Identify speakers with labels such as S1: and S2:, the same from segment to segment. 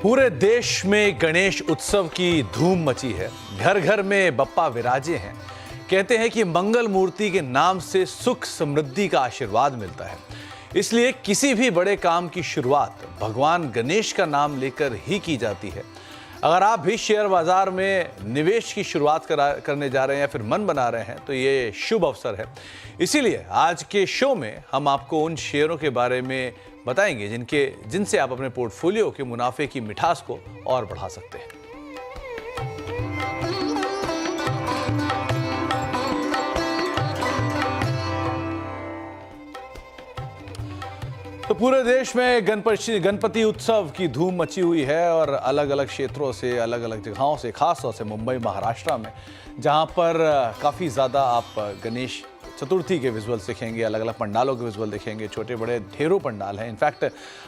S1: पूरे देश में गणेश उत्सव की धूम मची है। घर घर में बप्पा विराजे हैं। कहते हैं कि मंगल मूर्ति के नाम से सुख समृद्धि का आशीर्वाद मिलता है, इसलिए किसी भी बड़े काम की शुरुआत भगवान गणेश का नाम लेकर ही की जाती है। अगर आप भी शेयर बाजार में निवेश की शुरुआत करने जा रहे हैं या फिर मन बना रहे हैं तो ये शुभ अवसर है। इसीलिए आज के शो में हम आपको उन शेयरों के बारे में बताएंगे जिनसे आप अपने पोर्टफोलियो के मुनाफे की मिठास को और बढ़ा सकते हैं। तो पूरे देश में गणपति उत्सव की धूम मची हुई है और अलग अलग क्षेत्रों से, अलग अलग जगहों से, खास तौर से मुंबई महाराष्ट्र में, जहां पर काफ़ी ज़्यादा आप गणेश चतुर्थी के विजुअल्स दिखेंगे, अलग अलग पंडालों के विजुअल दिखेंगे। छोटे बड़े ढेरों पंडाल हैं। इनफैक्ट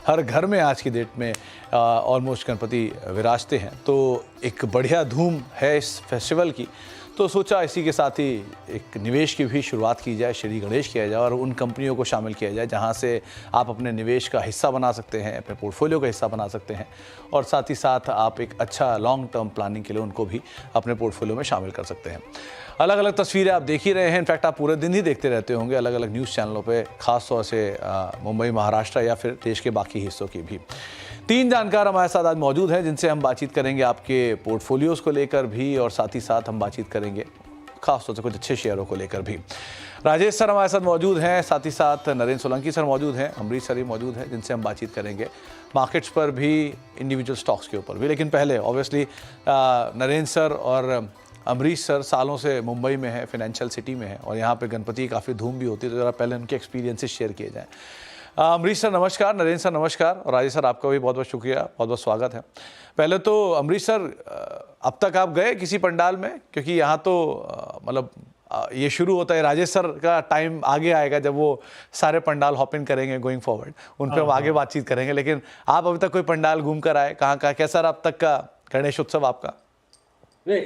S1: हर घर में आज की डेट में ऑलमोस्ट गणपति विराजते हैं। तो एक बढ़िया धूम है इस फेस्टिवल की। तो सोचा इसी के साथ ही एक निवेश की भी शुरुआत की जाए, श्री गणेश किया जाए और उन कंपनियों को शामिल किया जाए जहां से आप अपने निवेश का हिस्सा बना सकते हैं, अपने पोर्टफोलियो का हिस्सा बना सकते हैं और साथ ही साथ आप एक अच्छा लॉन्ग टर्म प्लानिंग के लिए उनको भी अपने पोर्टफोलियो में शामिल कर सकते हैं। अलग अलग तस्वीरें आप देख ही रहे हैं। इनफैक्ट आप पूरे दिन ही देखते रहते होंगे अलग अलग न्यूज़ चैनलों पे, ख़ास तौर से मुंबई महाराष्ट्र या फिर देश के बाकी हिस्सों की भी। 3 जानकार हमारे साथ आज मौजूद हैं जिनसे हम बातचीत करेंगे आपके पोर्टफोलियोज़ को लेकर भी और साथ ही साथ हम बातचीत करेंगे खास तौर से कुछ अच्छे शेयरों को लेकर भी। राजेश सर हमारे साथ मौजूद हैं, साथ ही साथ नरेंद्र सोलंकी सर मौजूद हैं, अमरीश सर ही मौजूद हैं जिनसे हम बातचीत करेंगे मार्केट्स पर भी, इंडिविजुअल स्टॉक्स के ऊपर भी। लेकिन पहले ऑब्वियसली नरेंद्र सर और अमरीश सर सालों से मुंबई में है, फाइनेंशियल सिटी में है और यहाँ पे गणपति की काफ़ी धूम भी होती है, तो ज़रा पहले उनके एक्सपीरियंसेस शेयर किए जाएँ। अमरीश सर नमस्कार, नरेंद्र सर नमस्कार और राजेश सर आपका भी बहुत बहुत शुक्रिया, बहुत बहुत स्वागत है। पहले तो अमरीश सर, अब तक आप गए किसी पंडाल में? क्योंकि यहाँ तो मतलब ये शुरू होता है, राजेश सर का टाइम आगे आएगा जब वो सारे पंडाल हॉपिंग करेंगे गोइंग फॉरवर्ड, उन पर हम आगे बातचीत करेंगे। लेकिन आप अभी तक कोई पंडाल घूम कर आए, कहाँ का कैसा रहा अब तक का गणेश उत्सव आपका?
S2: नहीं,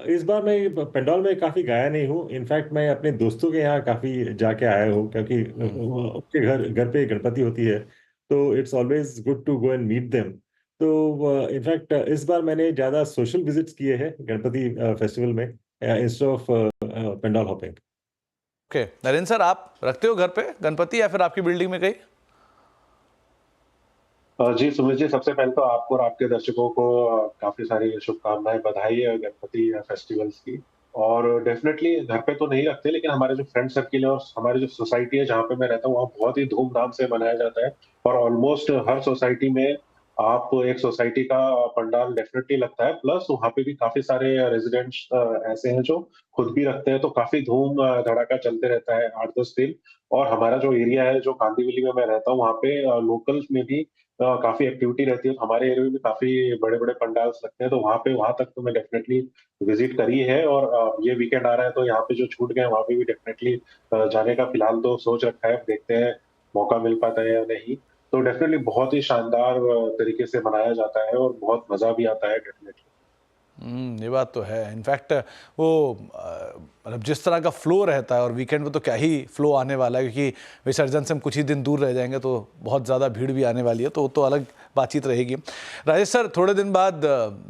S2: इस बार मैं पंडाल में काफी गया नहीं हूँ। इनफैक्ट मैं अपने दोस्तों के यहाँ काफी जाके आया हूँ क्योंकि उनके घर पे गणपति होती है, तो it's always good to go and meet them. तो इनफैक्ट इस बार मैंने ज्यादा सोशल विजिट्स किए हैं गणपति फेस्टिवल में instead of pandal hopping.
S1: Okay, Narendra sir आप रखते हो घर पे गणपति या फिर आपकी बिल्डिंग में कहीं?
S3: जी सुमित जी, सबसे पहले तो आपको और आपके दर्शकों को काफी सारी शुभकामनाएं, बधाई है गणपति फेस्टिवल्स की। और डेफिनेटली घर पे तो नहीं रखते, लेकिन हमारे जो फ्रेंड सर्किल है और हमारी जो सोसाइटी है जहाँ पे मैं रहता हूँ, वहाँ बहुत ही धूमधाम से मनाया जाता है। और ऑलमोस्ट हर सोसाइटी में आप एक सोसाइटी का पंडाल डेफिनेटली लगता है। प्लस वहाँ पे भी काफी सारे रेजिडेंट्स ऐसे हैं जो खुद भी रखते हैं, तो काफी धूम धड़ाका चलते रहता है 8-10 दिन। और हमारा जो एरिया है, जो कांदिवली में मैं रहता हूँ, वहाँ पे लोकल्स में भी काफी एक्टिविटी रहती है। तो हमारे एरिया में भी काफी बड़े-बड़े पंडाल्स लगते हैं, तो वहाँ तक तो मैं डेफिनेटली विजिट करी है। और ये वीकेंड आ रहा है तो यहाँ पे जो छूट गए वहाँ पे भी डेफिनेटली जाने का फिलहाल तो सोच रखा है। देखते हैं मौका मिल पाता है या नहीं। तो डेफिनेटली बहुत ही शानदार तरीके से मनाया जाता है और बहुत मजा भी आता है डेफिनेटली।
S1: ये बात तो है। इनफैक्ट वो मतलब जिस तरह का फ्लो रहता है, और वीकेंड में तो क्या ही फ्लो आने वाला है, क्योंकि विसर्जन से हम कुछ ही दिन दूर रह जाएंगे तो बहुत ज़्यादा भीड़ भी आने वाली है, तो वो तो अलग बातचीत रहेगी। राजेश सर, थोड़े दिन बाद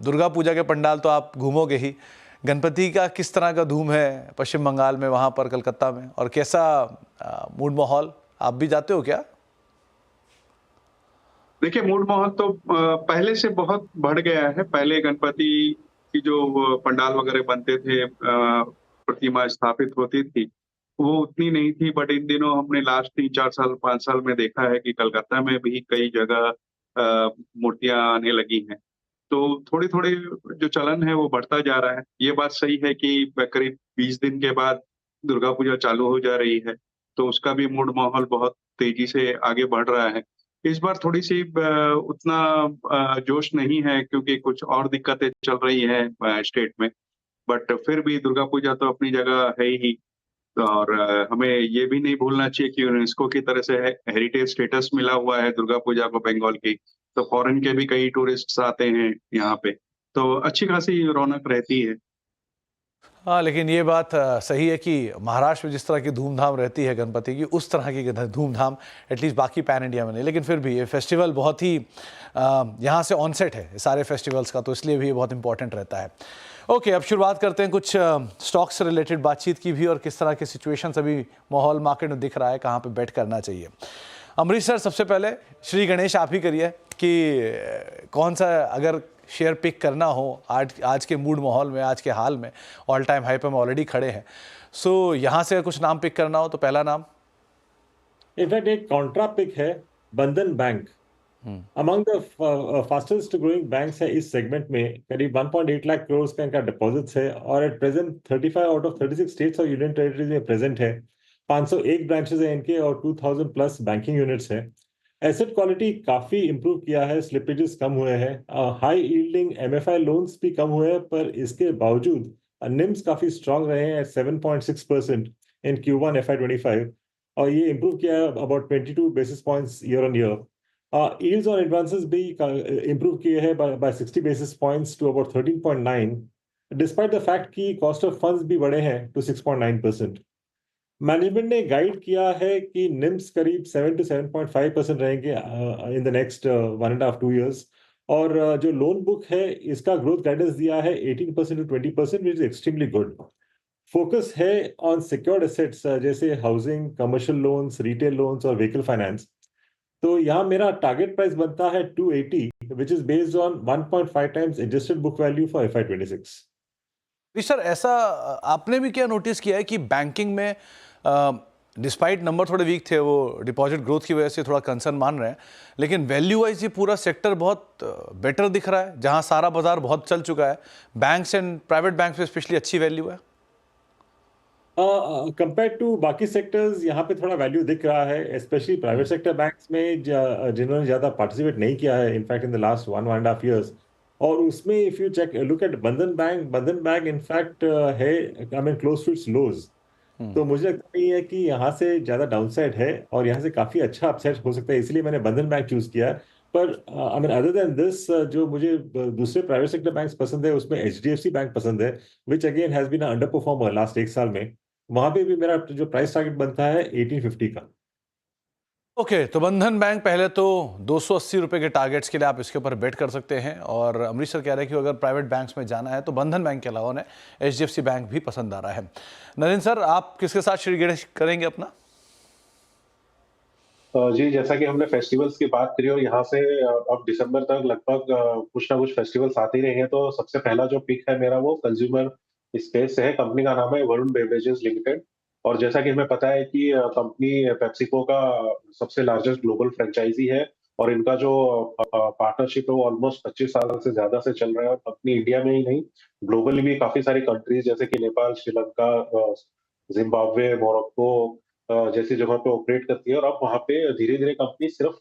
S1: दुर्गा पूजा के पंडाल तो आप घूमोगे ही, गणपति का किस तरह का धूम है पश्चिम बंगाल में, वहाँ पर कलकत्ता में, और कैसा मूड माहौल? आप भी जाते हो क्या?
S4: देखिए, मूड माहौल तो पहले से बहुत बढ़ गया है। पहले गणपति की जो पंडाल वगैरह बनते थे, प्रतिमा स्थापित होती थी, वो उतनी नहीं थी। बट इन दिनों हमने लास्ट 3-4 साल 5 साल में देखा है कि कलकत्ता में भी कई जगह मूर्तियां आने लगी हैं। तो थोड़ी थोड़ी जो चलन है वो बढ़ता जा रहा है। ये बात सही है कि करीब 20 दिन के बाद दुर्गा पूजा चालू हो जा रही है, तो उसका भी मूड माहौल बहुत तेजी से आगे बढ़ रहा है। इस बार थोड़ी-सी उतना जोश नहीं है क्योंकि कुछ और दिक्कतें चल रही हैं स्टेट में। बट फिर भी दुर्गा पूजा तो अपनी जगह है ही। और हमें ये भी नहीं भूलना चाहिए कि यूनेस्को की तरह से हेरिटेज स्टेटस मिला हुआ है दुर्गा पूजा को बंगाल की। तो फॉरेन के भी कई टूरिस्ट्स आते हैं यहाँ पे, तो अच्छी खासी रौनक रहती है।
S1: हाँ, लेकिन ये बात सही है कि महाराष्ट्र में जिस तरह की धूमधाम रहती है गणपति की, उस तरह की धूमधाम एटलीस्ट बाकी पैन इंडिया में नहीं। लेकिन फिर भी ये फेस्टिवल बहुत ही यहाँ से ऑनसेट है सारे फेस्टिवल्स का, तो इसलिए भी ये बहुत इंपॉर्टेंट रहता है। ओके, अब शुरुआत करते हैं कुछ स्टॉक से रिलेटेड बातचीत की भी, और किस तरह के सिचुएशंस अभी माहौल मार्केट में दिख रहा है, कहाँ पे बेट करना चाहिए। अमरीश सर, सबसे पहले श्री गणेश आप ही करिए कि कौन सा अगर शेयर पिक करना हो आज के मूड माहौल में, आज के हाल में ऑल टाइम हाई पे हम ऑलरेडी खड़े हैं, सो यहाँ से कुछ नाम पिक करना हो तो पहला नाम।
S2: इनफैक्ट एक कॉन्ट्रा पिक है बंधन bank, among the fastest growing banks है इस सेगमेंट में। करीब 1.8 लाख करोड़ का इनका डिपॉजिट्स है और at present 35 out of 36 states और यूनियन टेरिटरीज में प्रेजेंट है। 501 ब्रांचेस है इनके और 2000 प्लस बैंकिंग यूनिट्स है। एसेट क्वालिटी काफी इंप्रूव किया है, स्लिपेजेस कम हुए हैं, हाई यील्डिंग एमएफआई लोन्स भी कम हुए हैं, पर इसके बावजूद निम्स काफी स्ट्रांग रहे हैं 7.6% इन Q1 FY25 और ये इंप्रूव किया है about 22 basis points year on year. Yields on advances भी improve किए हैं by 60 basis points to about 13.9, despite the fact कि cost of funds भी बढ़े हैं to 6.9%. मैनेजमेंट ने गाइड किया है कि निम्स करीब 7 to 7.5% रहेंगे in the next 1.5-2 years, और जो लोन बुक है इसका ग्रोथ गाइडेंस दिया है 18% to 20%, which is extremely good. Focus है ऑन सिक्योर्ड एसेट्स जैसे housing, commercial loans, retail loans और व्हीकल फाइनेंस। तो यहाँ मेरा टारगेट प्राइस बनता है 280, which is based on 1.5 times adjusted book value for FY26.
S1: Sir, ऐसा आपने भी क्या नोटिस किया है कि बैंकिंग में डिस्पाइट नंबर थोड़े वीक थे, वो डिपॉजिट ग्रोथ की वजह से थोड़ा कंसर्न मान रहे हैं, लेकिन वैल्यू वाइज ये पूरा सेक्टर बहुत बेटर दिख रहा है, जहां सारा बाजार बहुत चल चुका है, बैंक्स एंड प्राइवेट बैंक्स में स्पेशली अच्छी वैल्यू है।
S2: कंपेयर टू बाकी सेक्टर्स यहाँ पे थोड़ा वैल्यू दिख रहा है, स्पेशली प्राइवेट सेक्टर बैंक्स में जिन्होंने ज्यादा पार्टिसिपेट नहीं किया है in fact in the last 1.5 years, और उसमें if you check look at Bandhan bank in fact है I mean close to its lows. तो मुझे लगता नहीं है कि यहाँ से ज्यादा डाउनसाइड है और यहाँ से काफी अच्छा अपसाइड हो सकता है, इसलिए मैंने बंधन बैंक चूज किया। पर I mean other than this जो मुझे दूसरे प्राइवेट सेक्टर बैंक्स पसंद है उसमें HDFC बैंक पसंद है, which again has been under performer last 1 साल में। वहां पे भी मेरा जो प्राइस टारगेट बनता है 1850 का।
S1: ओके, तो बंधन बैंक पहले तो 280 रुपए के टारगेट्स के लिए आप इसके ऊपर बेट कर सकते हैं, और अमरीश सर कह रहे हैं कि अगर प्राइवेट बैंक्स में जाना है तो बंधन बैंक के अलावा उन्हें HDFC बैंक भी पसंद आ रहा है। नरेंद्र सर, आप किसके साथ श्री गणेश करेंगे अपना?
S3: जी, जैसा कि हमने फेस्टिवल्स की बात करी और यहाँ से अब दिसंबर तक लगभग कुछ ना कुछ फेस्टिवल्स आते ही रहेंगे, तो सबसे पहला जो पिक है मेरा वो कंज्यूमर स्पेस से है। कंपनी का नाम है वरुण बेवरेजेस लिमिटेड, और जैसा कि हमें पता है कि कंपनी पेप्सिको का सबसे लार्जेस्ट ग्लोबल फ्रेंचाइजी है, और इनका जो पार्टनरशिप है वो ऑलमोस्ट 25 साल से ज्यादा से चल रहा है। और कंपनी इंडिया में ही नहीं, ग्लोबली भी काफी सारी कंट्रीज जैसे कि नेपाल, श्रीलंका, जिम्बाब्वे, मोरक्को जैसी जगह पे ऑपरेट करती है। और अब वहाँ पे धीरे धीरे कंपनी सिर्फ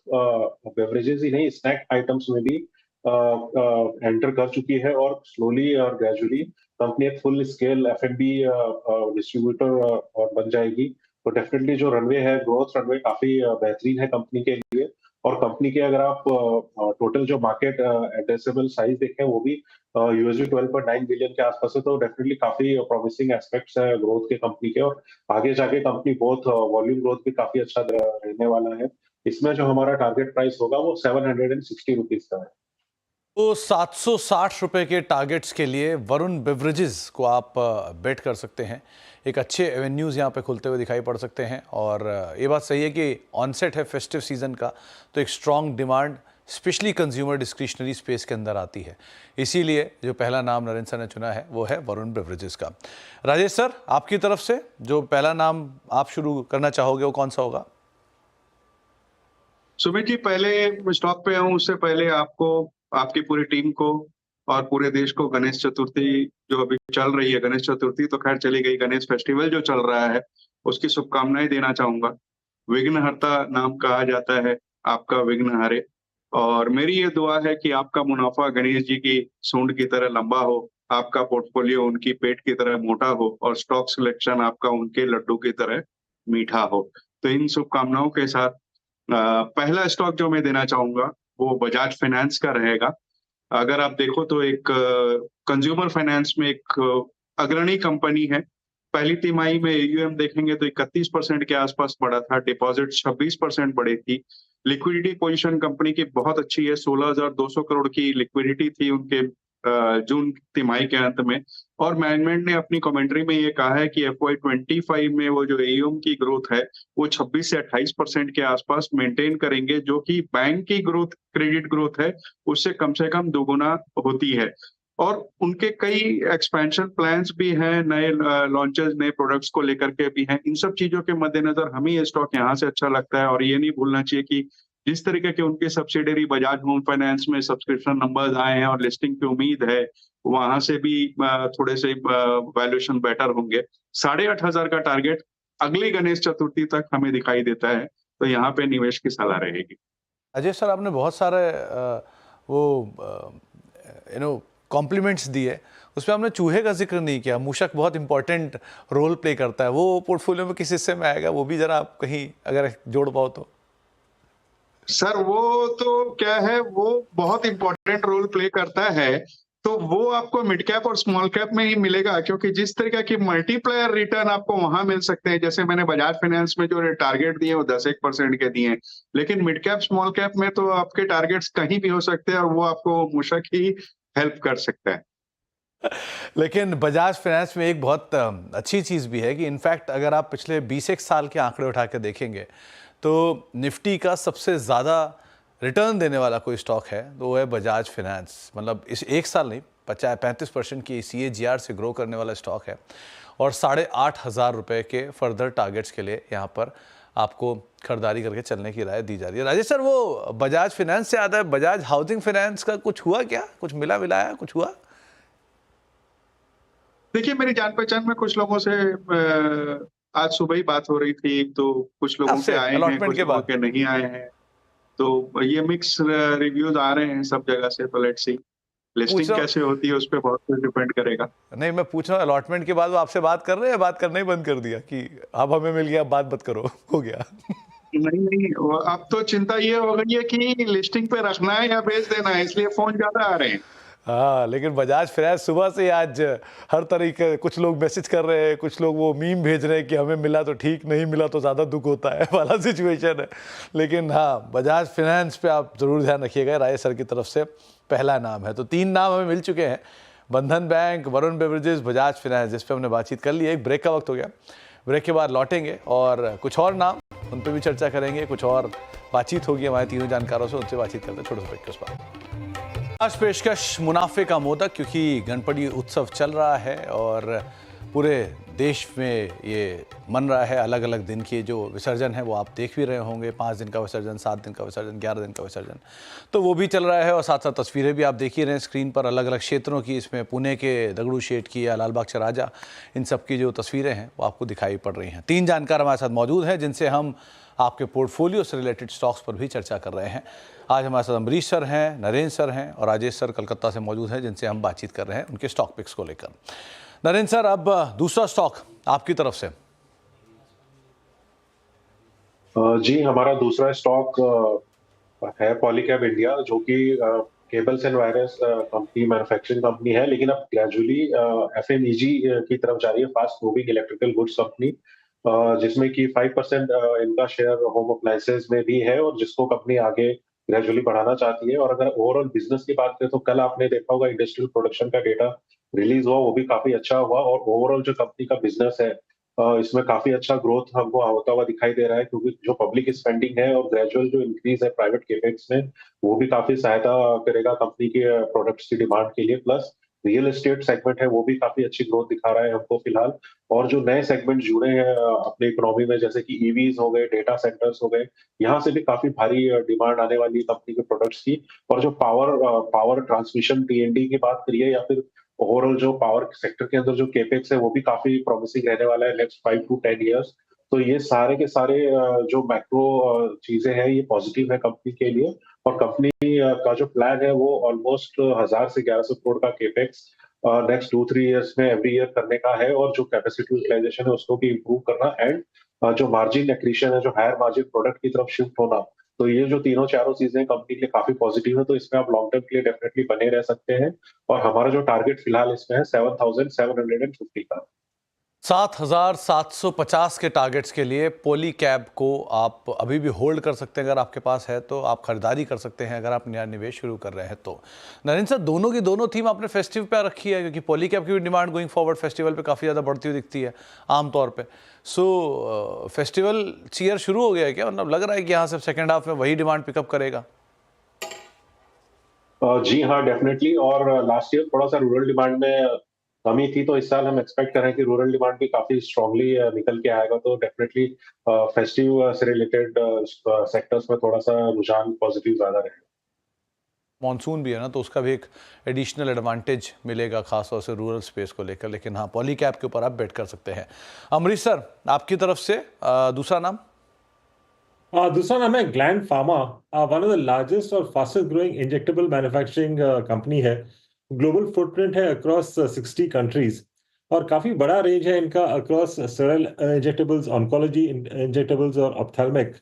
S3: बेवरेजेस ही नहीं, स्नैक आइटम्स में भी एंटर कर चुकी है, और स्लोली और ग्रेजुअली कंपनी एक फुल स्केल F&B डिस्ट्रीब्यूटर और बन जाएगी। तो डेफिनेटली जो रनवे है, ग्रोथ रनवे काफी बेहतरीन है कंपनी के लिए। और कंपनी के अगर आप टोटल जो मार्केट एड्रेसेबल साइज देखें वो भी $12.9 बिलियन के आसपास है, तो डेफिनेटली काफी प्रॉमिसिंग एस्पेक्ट्स है ग्रोथ के कंपनी के, और आगे जाके कंपनी बहुत वॉल्यूम ग्रोथ भी काफी अच्छा रहने वाला है। इसमें जो हमारा टारगेट प्राइस होगा वो 760 रुपीज का है।
S1: तो 760 रुपए के टारगेट्स के लिए वरुण बेवरेजेस को आप बेट कर सकते हैं। एक अच्छे एवेन्यूज़ यहाँ पे खुलते हुए दिखाई पड़ सकते हैं, और ये बात सही है कि ऑनसेट है फेस्टिव सीजन का, तो एक strong demand specially consumer discretionary space के अंदर आती है। इसीलिए जो पहला नाम नरेंद्र सर ने चुना है वो है वरुण बेवरेजेस का। राजेश सर, आपकी तरफ से जो पहला नाम आप शुरू करना चाहोगे वो कौन सा होगा?
S4: सुमित जी, पहले स्टॉक पे आऊं उससे पहले आपको, आपकी पूरी टीम को और पूरे देश को गणेश चतुर्थी जो अभी चल रही है, गणेश चतुर्थी तो खैर चली गई, गणेश फेस्टिवल जो चल रहा है उसकी शुभकामनाएं देना चाहूंगा। विघ्नहर्ता नाम कहा जाता है, आपका विघ्न हरे, और मेरी ये दुआ है कि आपका मुनाफा गणेश जी की सूंड की तरह लंबा हो, आपका पोर्टफोलियो उनकी पेट की तरह मोटा हो, और स्टॉक सिलेक्शन आपका उनके लड्डू की तरह मीठा हो। तो इन शुभकामनाओं के साथ पहला स्टॉक जो मैं देना चाहूंगा वो बजाज फाइनेंस का रहेगा। अगर आप देखो तो एक कंज्यूमर फाइनेंस में एक अग्रणी कंपनी है। पहली तिमाही में AUM देखेंगे तो 31% के आसपास बढ़ा था, डिपॉजिट 26% बढ़ी थी। लिक्विडिटी पोजीशन कंपनी की बहुत अच्छी है, 16,200 करोड़ की लिक्विडिटी थी उनके जून तिमाही के अंत में। और मैनेजमेंट ने अपनी कमेंट्री में ये कहा है कि FY25 में वो जो AUM की ग्रोथ है वो 26 से 28% के आसपास मेंटेन करेंगे, जो कि बैंक की ग्रोथ, क्रेडिट ग्रोथ है उससे कम से कम दोगुना होती है। और उनके कई एक्सपेंशन प्लान्स भी हैं, नए लॉन्चेस, नए प्रोडक्ट्स को लेकर के भी हैं। इन सब चीजों के मद्देनजर हमें ये स्टॉक यहाँ से अच्छा लगता है। और ये नहीं भूलना चाहिए कि जिस तरीके के उनके सब्सिडियरी बजाज होम फाइनेंस में सब्सक्रिप्शन नंबर्स आए हैं और लिस्टिंग की उम्मीद है, वहां से भी थोड़े से वैल्यूएशन बेटर होंगे। 8,500 का टारगेट अगली गणेश चतुर्थी तक हमें दिखाई देता है, तो यहाँ पे निवेश की सलाह रहेगी।
S1: अजय सर, आपने बहुत सारे वो कॉम्प्लीमेंट्स दिए, उसमें आपने चूहे का जिक्र नहीं किया। मूषक बहुत इंपॉर्टेंट रोल प्ले करता है, वो पोर्टफोलियो में किस हिस्से में आएगा, वो भी जरा आप कहीं अगर जोड़ पाओ तो।
S4: सर वो तो क्या है, वो बहुत इंपॉर्टेंट रोल प्ले करता है, तो वो आपको मिड कैप और स्मॉल कैप में ही मिलेगा, क्योंकि जिस तरीके की मल्टीप्लायर रिटर्न आपको वहां मिल सकते हैं, जैसे मैंने बजाज फाइनेंस में जो टारगेट दिए वो 10-1% के दिए हैं, लेकिन मिड कैप स्मॉल कैप में तो आपके टारगेट्स कहीं भी हो सकते हैं और वो आपको मूषक ही हेल्प कर सकता है।
S1: लेकिन बजाज फाइनेंस में एक बहुत अच्छी चीज़ भी है कि इनफैक्ट अगर आप पिछले 20 साल के आंकड़े उठा के देखेंगे तो निफ्टी का सबसे ज़्यादा रिटर्न देने वाला कोई स्टॉक है तो वो है बजाज फाइनेंस। मतलब इस एक साल नहीं, 35% की CAGR से ग्रो करने वाला स्टॉक है और 8,500 रुपये के फर्दर टारगेट्स के लिए यहाँ पर आपको खरीदारी करके चलने की राय दी जा रही है। राजेश सर, वो बजाज फाइनेंस से आता है, बजाज हाउसिंग फाइनेंस का कुछ हुआ क्या, कुछ मिला मिलाया कुछ हुआ?
S4: देखिए, मेरी जान पहचान में कुछ लोगों से आज सुबह ही बात हो रही थी, तो कुछ लोगों के आए हैं,
S1: अलॉटमेंट
S4: कुछ
S1: के
S4: लोगों
S1: बाद?
S4: के नहीं आए हैं, तो ये मिक्स रिव्यूज आ रहे हैं सब जगह से। तो लेट्स सी
S1: पूछ
S4: लिस्टिंग
S1: रहा
S4: कैसे होती है उस पर बहुत कुछ डिपेंड करेगा।
S1: नहीं, मैं पूछ रहा हूँ अलॉटमेंट के बाद वो आपसे बात कर रहे हैं, बात करना ही बंद कर दिया कि अब हमें मिल गया, बात मत करो, हो गया?
S4: नहीं नहीं, अब तो चिंता ये हो गई है कि लिस्टिंग पे रखना है या बेच देना है, इसलिए फोन ज्यादा आ रहे हैं।
S1: हाँ, लेकिन बजाज फाइनेंस सुबह से आज हर तरीके, कुछ लोग मैसेज कर रहे हैं, कुछ लोग वो मीम भेज रहे हैं कि हमें मिला तो ठीक, नहीं मिला तो ज़्यादा दुख होता है वाला सिचुएशन है। लेकिन हाँ, बजाज फाइनेंस पे आप ज़रूर ध्यान रखिएगा, राय सर की तरफ से पहला नाम है। तो 3 नाम हमें मिल चुके हैं, बंधन bank, Varun beverages, Bajaj finance, जिस पर हमने बातचीत कर ली। एक ब्रेक का वक्त हो गया, ब्रेक के बाद लौटेंगे और कुछ और नाम, उन पर भी चर्चा करेंगे, कुछ और बातचीत होगी हमारे तीनों जानकारों से, उनसे बातचीत करते हैं छोटे से ब्रेक के उस पर। आज पेशकश मुनाफे का मोदक, क्योंकि गणपति उत्सव चल रहा है और पूरे देश में ये मन रहा है। अलग अलग दिन के जो विसर्जन है वो आप देख भी रहे होंगे, 5 दिन का विसर्जन, 7 दिन का विसर्जन, 11 दिन का विसर्जन, तो वो भी चल रहा है। और साथ साथ तस्वीरें भी आप देख ही रहे हैं स्क्रीन पर, अलग अलग क्षेत्रों की, इसमें पुणे के दगड़ू शेठ की या लाल बाग चा राजा, इन सब की जो तस्वीरें हैं वो आपको दिखाई पड़ रही हैं। 3 जानकार हमारे साथ मौजूद हैं जिनसे हम आपके पोर्टफोलियो से रिलेटेड स्टॉक्स पर भी चर्चा कर रहे हैं। आज हमारे साथ अमरीश सर हैं, नरेंद्र सर हैं और राजेश सर कलकत्ता से मौजूद हैं, जिनसे हम बातचीत कर रहे हैं उनके स्टॉक पिक्स को लेकर। नरेंद्र सर, अब दूसरा स्टॉक आपकी तरफ से।
S3: जी, हमारा दूसरा स्टॉक है पॉलीकैब इंडिया, जो कि cables and wires company, manufacturing company है, लेकिन अब ग्रेजुअली FMEG की तरफ जा रही है, fast moving electrical goods company, जिसमें कि 5% इनका शेयर होम अप्लायंसेस में भी है और जिसको कंपनी आगे ग्रेजुअली बढ़ाना चाहती है। और अगर ओवरऑल बिजनेस की बात करें तो कल आपने देखा होगा इंडस्ट्रियल प्रोडक्शन का डेटा रिलीज हुआ, वो भी काफी अच्छा हुआ और ओवरऑल जो कंपनी का बिजनेस है इसमें काफी अच्छा ग्रोथ हमको होता हुआ दिखाई दे रहा है, क्योंकि जो पब्लिक स्पेंडिंग है और ग्रेजुअल जो इंक्रीज है प्राइवेट केपेक्स में, वो भी काफी सहायता करेगा कंपनी के प्रोडक्ट्स की डिमांड के लिए। प्लस रियल एस्टेट सेगमेंट है वो भी काफी अच्छी ग्रोथ दिखा रहा है हमको फिलहाल। और जो नए सेगमेंट जुड़े हैं अपनी इकोनॉमी में, जैसे कि ईवीज हो गए, डेटा सेंटर्स हो गए, यहाँ से भी काफी भारी डिमांड आने वाली है कंपनी के प्रोडक्ट्स की। और जो पावर ट्रांसमिशन T&D की बात करिए या फिर ओवरऑल जो पावर सेक्टर के अंदर जो केपेक्स है वो भी काफी प्रॉमिसिंग रहने वाला है नेक्स्ट 5 to 10 ईयर्स। तो ये सारे के सारे जो मैक्रो चीजें हैं ये पॉजिटिव है कंपनी के लिए। और कंपनी का जो प्लान है वो ऑलमोस्ट 1000 से 1100 करोड़ का केपेक्स नेक्स्ट 2-3 ईयर्स में एवरी ईयर करने का है, और जो कैपेसिटी यूटिलाइजेशन है उसको भी इम्प्रूव करना, एंड जो मार्जिन एक्रीशन है, जो हायर मार्जिन प्रोडक्ट की तरफ शिफ्ट होना, तो ये जो तीनों चारों चीजें कंपनी के लिए काफी पॉजिटिव है, तो इसमें आप लॉन्ग टर्म के लिए डेफिनेटली बने रह सकते हैं। और हमारा जो टारगेट फिलहाल इसमें है 7,750 का।
S1: 7,750 के टारगेट्स के लिए पॉलीकैब को आप अभी भी होल्ड कर सकते हैं। अगर आपके पास है तो आप खरीदारी कर सकते हैं, अगर आप नया निवेश शुरू कर रहे हैं तो। नरेंद्र सर, दोनों की दोनों थीम आपने फेस्टिव पे रखी है, क्योंकि पॉलीकैब की भी डिमांड गोइंग फॉरवर्ड फेस्टिवल पे काफ़ी ज़्यादा बढ़ती हुई दिखती है आमतौर पे। सो फेस्टिवल चीयर शुरू हो गया है क्या? मतलब लग रहा है कि यहाँ से सेकेंड हाफ में वही डिमांड पिकअप करेगा?
S3: जी हाँ, डेफिनेटली। और लास्ट ईयर थोड़ा सा रूरल डिमांड में कमी थी, तो इस साल हम एक्सपेक्ट कर रहे हैं कि रूरल डिमांड भी काफी स्ट्रांगली निकल के आएगा। तो डेफिनेटली फेस्टिव से रिलेटेड सेक्टर्स में थोड़ा सा रुझान पॉजिटिव ज्यादा रहेगा।
S1: मॉनसून भी है ना, तो उसका भी एक एडिशनल एडवांटेज मिलेगा, खासतौर से रूरल स्पेस को लेकर। लेकिन हाँ, पॉलीकैब के ऊपर आप बेट कर सकते हैं। अमरीश सर, आपकी तरफ से दूसरा नाम?
S2: दूसरा नाम है Gland Pharma. One of the largest और fastest growing injectable manufacturing company है। ग्लोबल फुटप्रिंट है अक्रॉस 60 कंट्रीज, और काफी बड़ा रेंज है इनका across sterile injectables, oncology injectables और ऑप्थेल्मिक।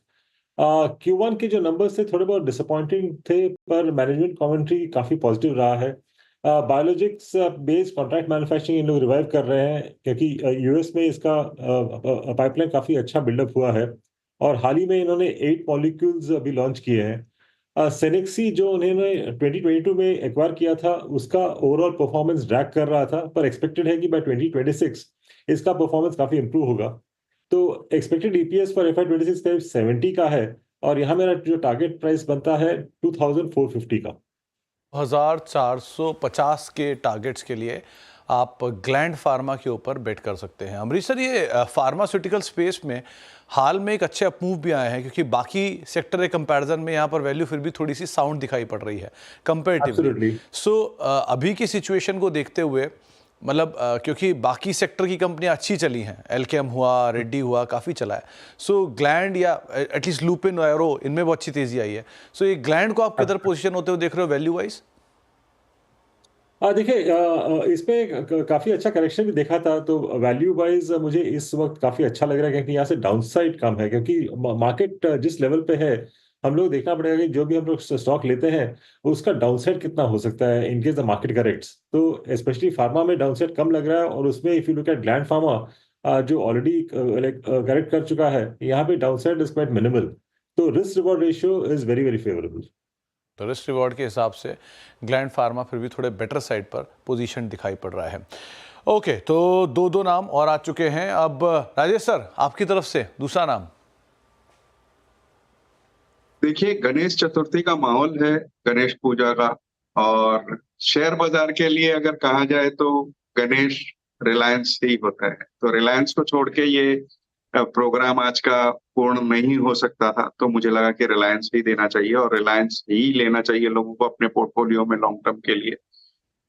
S2: Q1 के जो नंबर्स थे थोड़े बहुत डिसअपॉइंटिंग थे, पर मैनेजमेंट कमेंट्री काफी पॉजिटिव रहा है। बायोलॉजिक्स बेस्ड कॉन्ट्रैक्ट मैन्युफैक्चरिंग इन लोग रिवाइव कर रहे हैं, क्योंकि यूएस में इसका पाइपलाइन काफी अच्छा बिल्डअप हुआ है, और हाल ही में इन्होंने 8 मॉलिक्यूल्स अभी लॉन्च किए हैं। सेनेक्सी जो उन्होंने 2022 में एक्वायर किया था, उसका ओवरऑल परफॉर्मेंस ड्रैग कर रहा था, पर एक्सपेक्टेड है कि बाय 2026 इसका परफॉर्मेंस काफी इंप्रूव होगा। तो एक्सपेक्टेड ईपीएस फॉर FY 26 करीब 70 का है, और यहाँ मेरा जो टारगेट प्राइस बनता है 2450 का।
S1: 1450 के टारगेट्स के लिए आप ग्लैंड फार्मा के ऊपर बेट कर सकते हैं। अमरीश सर, ये फार्मास्यूटिकल स्पेस में हाल में एक अच्छे अपमूव भी आए हैं, क्योंकि बाकी सेक्टर के कंपैरिजन में यहाँ पर वैल्यू फिर भी थोड़ी सी साउंड दिखाई पड़ रही है कंपैरेटिवली।
S2: Absolutely.
S1: सो अभी की सिचुएशन को देखते हुए, मतलब क्योंकि बाकी सेक्टर की कंपनियां अच्छी चली हैं, एल्केम हुआ, रेड्डी हुआ, काफ़ी चला है। सो ग्लैंड या एटलीस्ट लुपिन, एरो, इनमें बहुत अच्छी तेजी आई है। सो ये ग्लैंड को आप किधर पोजीशन होते हुए देख रहे हो वैल्यू वाइज?
S2: देखिए, इसमें काफी अच्छा करेक्शन भी देखा था, तो वैल्यू वाइज मुझे इस वक्त काफी अच्छा लग रहा है, क्योंकि यहाँ से डाउनसाइड कम है, क्योंकि मार्केट जिस लेवल पे है, हम लोग देखना पड़ेगा कि जो भी हम लोग स्टॉक लेते हैं उसका डाउनसाइड कितना हो सकता है in case the market corrects. तो स्पेशली फार्मा में डाउनसाइड कम लग रहा है, और उसमें if you look at gland pharma जो ऑलरेडी करेक्ट कर चुका है, यहाँ पे डाउनसाइड इज क्वाइट मिनिमल। तो risk reward ratio is very very favourable.
S1: तो रिस्क रिवॉर्ड के हिसाब से ग्लैंड फार्मा फिर भी थोड़े बेटर साइड पर पोजीशन दिखाई पड़ रहा है। ओके, तो दो नाम और आ चुके हैं। अब राजेश सर, आपकी तरफ से दूसरा नाम?
S4: देखिए, गणेश चतुर्थी का माहौल है, गणेश पूजा का, और शेयर बाजार के लिए अगर कहा जाए तो गणेश रिलायंस ही होता है। तो रिलायंस को छोड़ के ये प्रोग्राम आज का पूर्ण नहीं हो सकता था, तो मुझे लगा कि रिलायंस ही देना चाहिए और रिलायंस ही लेना चाहिए लोगों को अपने पोर्टफोलियो में लॉन्ग टर्म के लिए।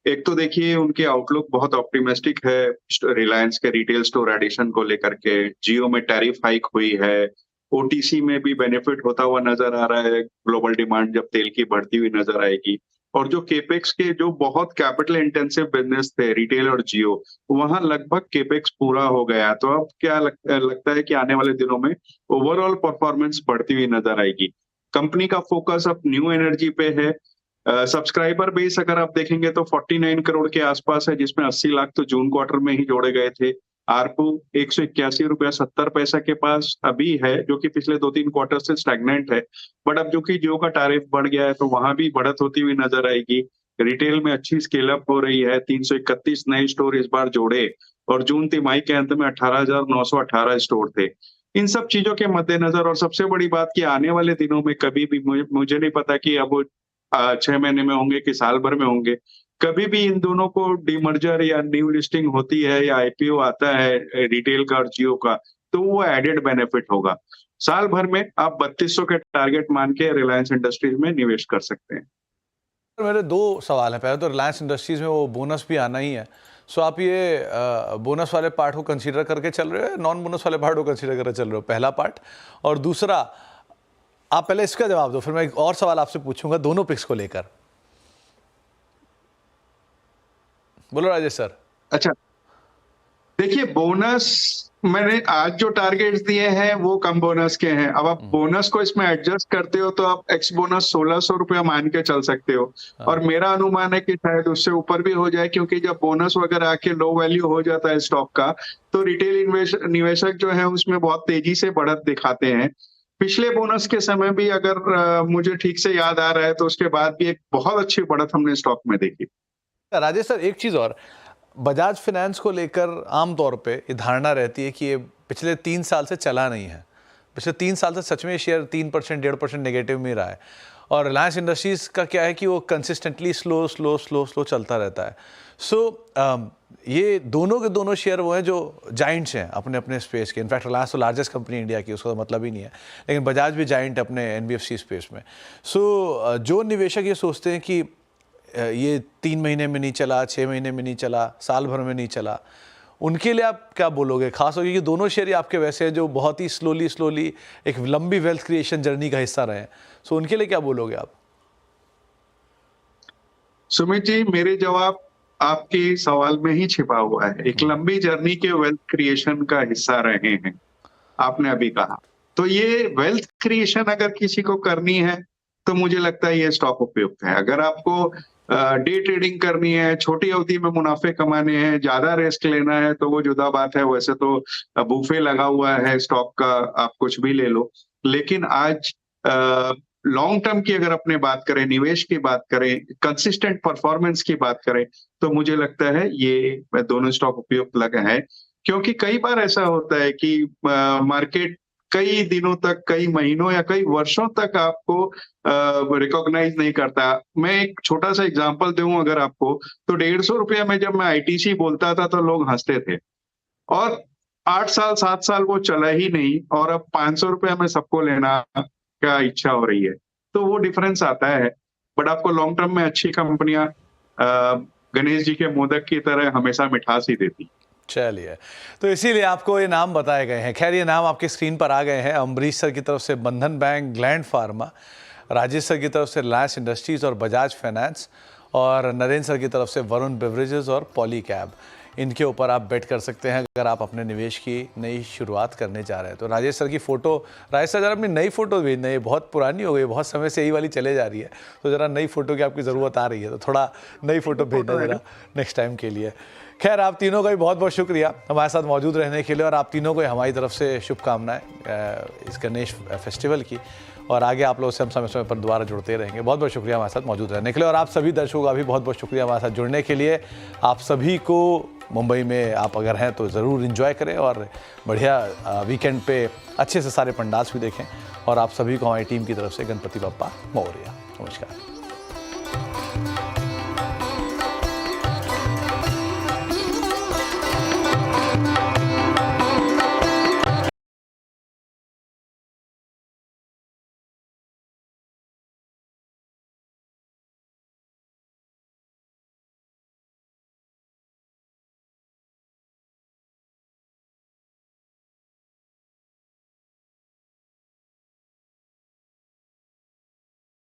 S4: एक तो देखिए, उनकी आउटलुक बहुत ऑप्टिमिस्टिक है रिलायंस के रिटेल स्टोर एडिशन को लेकर के। जियो में टैरिफ हाइक हुई है, ओटीसी में भी बेनिफिट होता हुआ नजर आ रहा है, ग्लोबल डिमांड जब तेल की बढ़ती हुई नजर आएगी। और जो केपेक्स के जो बहुत कैपिटल इंटेंसिव बिजनेस थे, रिटेल और जियो, वहां लगभग केपेक्स पूरा हो गया। तो अब क्या लगता है कि आने वाले दिनों में ओवरऑल परफॉर्मेंस बढ़ती हुई नजर आएगी। कंपनी का फोकस अब न्यू एनर्जी पे है। सब्सक्राइबर बेस अगर आप देखेंगे तो 49 करोड़ के आसपास है, जिसमें 80 लाख तो जून क्वार्टर में ही जोड़े गए थे। आरपू 181.70 रुपया के पास अभी है, जो कि पिछले 2-3 क्वार्टर से स्टैग्नेंट है। बट अब जो कि जियो का टैरिफ बढ़ गया है, तो वहां भी बढ़त होती हुई नजर आएगी। रिटेल में अच्छी स्केल अप हो रही है, 331 नए स्टोर इस बार जोड़े, और जून तिमाही के अंत में 18,918 स्टोर थे। इन सब चीजों के मद्देनजर, और सबसे बड़ी बात कि आने वाले दिनों में कभी भी मुझे नहीं पता कि अब 6 महीने में होंगे कि साल भर में होंगे, कभी भी इन दोनों को डीमर्जर या न्यू लिस्टिंग होती है या आईपीओ आता है रिटेल का और जियो का, तो वो एडेड बेनिफिट होगा। साल भर में आप 3200 के टारगेट मान के रिलायंस इंडस्ट्रीज में निवेश कर सकते हैं।
S1: मेरे दो सवाल हैं। पहले तो रिलायंस इंडस्ट्रीज में वो बोनस भी आना ही है, सो आप ये बोनस वाले पार्ट को कंसीडर करके चल रहे हो या नॉन बोनस वाले पार्ट को कंसीडर करके चल रहे हो, पहला पार्ट। और दूसरा, आप पहले इसका जवाब दो, फिर मैं एक और सवाल आपसे पूछूंगा दोनों पिक्स को लेकर। बोलो राजेश सर।
S4: अच्छा, देखिए, बोनस मैंने आज जो टारगेट्स दिए हैं वो कम बोनस के हैं। अब आप बोनस को इसमें एडजस्ट करते हो तो आप एक्स बोनस 1600 रुपया मान के चल सकते हो। और मेरा अनुमान है कि शायद उससे ऊपर भी हो जाए, क्योंकि जब बोनस वगैरह आके लो वैल्यू हो जाता है स्टॉक का, तो रिटेल निवेशक जो है उसमें बहुत तेजी से बढ़त दिखाते हैं। पिछले बोनस के समय भी अगर मुझे ठीक से याद आ रहा है तो उसके बाद भी एक बहुत अच्छी बढ़त हमने स्टॉक में देखी।
S1: राजेश सर, एक चीज़ और, बजाज फाइनेंस को लेकर आमतौर पे ये धारणा रहती है कि ये पिछले 3 साल से चला नहीं है। पिछले 3 साल से सच में शेयर 3% 1.5% नेगेटिव में रहा है। और रिलायंस इंडस्ट्रीज़ का क्या है कि वो कंसिस्टेंटली स्लो चलता रहता है। सो ये दोनों के दोनों शेयर वो हैं जो जाइंट्स हैं अपने अपने स्पेस के। इनफैक्ट रिलायंस तो लार्जेस्ट कंपनी इंडिया की, उसका तो मतलब ही नहीं है, लेकिन बजाज भी जाइंट है अपने NBFC स्पेस में। सो जो निवेशक ये सोचते हैं कि ये 3 महीने में नहीं चला, 6 महीने में नहीं चला, साल भर में नहीं चला, उनके लिए आप क्या बोलोगे? खास होकर कि दोनों शेयर ही आपके वैसे हैं जो बहुत ही स्लोली एक लंबी वेल्थ क्रिएशन जर्नी का हिस्सा रहे हैं। सो उनके लिए क्या बोलोगे आप?
S4: सुमित जी, मेरे जवाब आपके सवाल में ही छिपा हुआ है। एक लंबी जर्नी के वेल्थ क्रिएशन का हिस्सा रहे हैं, आपने अभी कहा। तो ये वेल्थ क्रिएशन अगर किसी को करनी है तो मुझे लगता है ये स्टॉक उपयुक्त है। अगर आपको डे ट्रेडिंग करनी है, छोटी अवधि में मुनाफे कमाने हैं, ज्यादा रिस्क लेना है, तो वो जुदा बात है। वैसे तो बुफे लगा हुआ है स्टॉक का, आप कुछ भी ले लो। लेकिन आज लॉन्ग टर्म की अगर अपने बात करें, निवेश की बात करें, कंसिस्टेंट परफॉर्मेंस की बात करें, तो मुझे लगता है ये दोनों स्टॉक उपयुक्त लगे हैं। क्योंकि कई बार ऐसा होता है कि मार्केट कई दिनों तक, कई महीनों या कई वर्षों तक आपको रिकॉग्नाइज नहीं करता। मैं एक छोटा सा एग्जांपल दूं अगर आपको, तो 150 रुपया में जब मैं ITC बोलता था तो लोग हंसते थे, और 8 साल 7 साल वो चला ही नहीं, और अब 500 रुपया में सबको लेना क्या इच्छा हो रही है। तो वो डिफरेंस आता है। बट आपको लॉन्ग टर्म में अच्छी कंपनियां गणेश जी के मोदक की तरह हमेशा मिठास ही देती।
S1: चलिए, तो इसीलिए आपको ये नाम बताए गए हैं। खैर, ये नाम आपके स्क्रीन पर आ गए हैं। अम्बरीश सर की तरफ से बंधन bank, gland pharma, Rajesh sir की तरफ से रिलायंस इंडस्ट्रीज़ और बजाज फाइनेंस, और नरेंद्र सर की तरफ से वरुण बेवरेजेस और पॉलीकैब। इनके ऊपर आप बेट कर सकते हैं अगर आप अपने निवेश की नई शुरुआत करने जा रहे हैं। तो राजेश सर की फ़ोटो, राजेश सर जरा अपनी नई फ़ोटो भेजना, ये बहुत पुरानी हो गई, बहुत समय से यही वाली चले जा रही है, तो ज़रा नई फ़ोटो की आपकी ज़रूरत आ रही है, तो थोड़ा नई फ़ोटो भेजना ज़रा नेक्स्ट टाइम के लिए। खैर, आप तीनों का भी बहुत बहुत शुक्रिया हमारे साथ मौजूद रहने के लिए, और आप तीनों को हमारी तरफ से शुभकामनाएं इस गणेश फेस्टिवल की, और आगे आप लोगों से हम समय समय पर दोबारा जुड़ते रहेंगे। बहुत बहुत शुक्रिया हमारे साथ मौजूद रहने के लिए, और आप सभी दर्शकों का भी बहुत बहुत शुक्रिया हमारे साथ जुड़ने के लिए। आप सभी को मुंबई में आप अगर हैं तो ज़रूर इन्जॉय करें, और बढ़िया वीकेंड पे अच्छे से सारे पंडाल्स भी देखें, और आप सभी को हमारी टीम की तरफ से गणपति बप्पा मोरया। नमस्कार।